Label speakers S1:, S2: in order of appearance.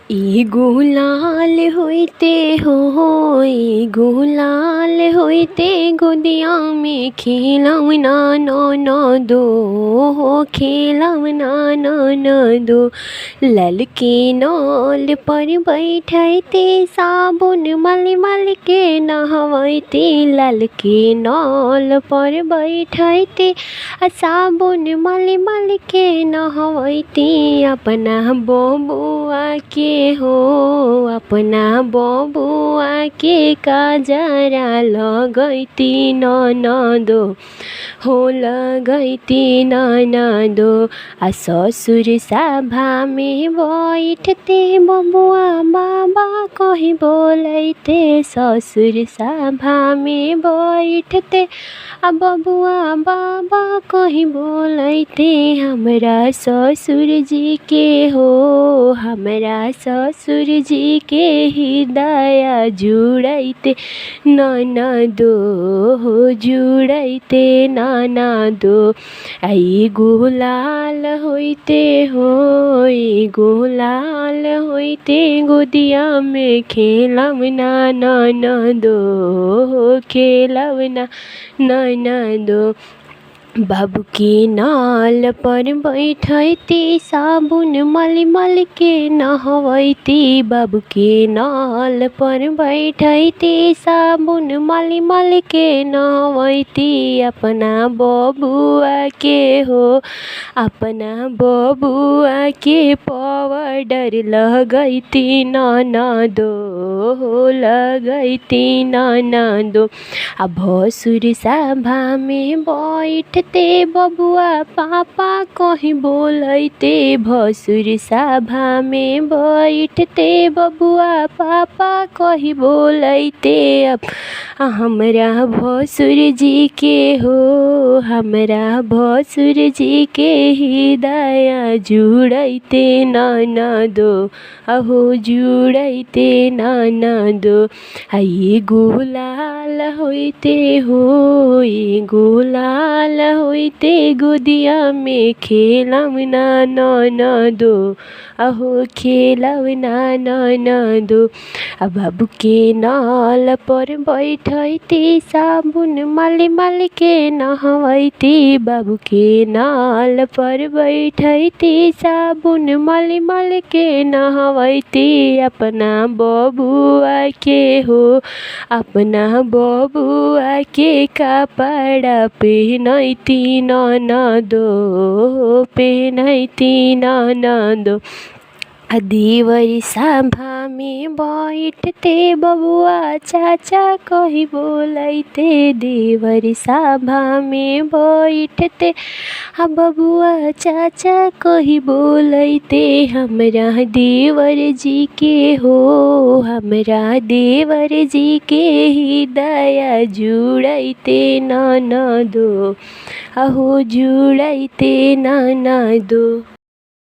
S1: गुलाल होइते गुलाल होइते गोदिया में खेलौना ननदो खेलौना ननदो। ललके नल पर बैठैते साबुन मल मल के नहवैते। ललके नल पर बैठैते साबुन मल मल के नहवैते। अपना बबुआ के अपना बबुआ के काजरा लगैती ननदो लगैती ननदो। ससुर सभा में बैठते बबुआ बाबा कहीं बोलैते। ससुर सभा में बैठते बबुआ बाबा कहीं बोलैते। हमरा ससुर जी के हमरा ससुर जी के हृदय जुड़ैते ननदो जुड़ैते ननदो। गुलाल होइते गुलाल होइते गोदिया में खेलौना ननदो खेलौना ननदो। बाबू के नाल पर बैठैते साबुन मल मल के नहवैते। बाबू के नाल पर बैठैते साबुन मल मल के नहवैते। अपना बबुआ के अपना बबुआ के पाउडर लगैती ननदो लगैती ननदो। भसुर सभा में बैठते बबुआ पापा कहीं बोलैते। भसुर सभा में बैठते बबुआ पापा कहीं बोलैते। अब हमरा भसुर जी के हमरा भसुर जी के हृदय जुड़ैते ननदो जुड़ैते ननदो। गुलाल होइते गुलाल होइते गोदिया में खेलौना ननदो खेलौना ननदो। बाबू के नाल पर बैठैते साबुन मल मल के नहवैते। बाबू के नाल पर बैठैते साबुन मल मल के नहवैते। अपना बबुआ के अपना बबुआ के कपड़ा पहनैती ननदो पहनैती ननदो। देवर सभा में बैठते बबुआ चाचा कहीं बोलैते। देवर सभा में बैठते बबुआ चाचा कहीं बोलैते। हमरा देवर जी के हमरा देवर जी के हृदय जुड़ैते ननदो जुड़ैते ननदो।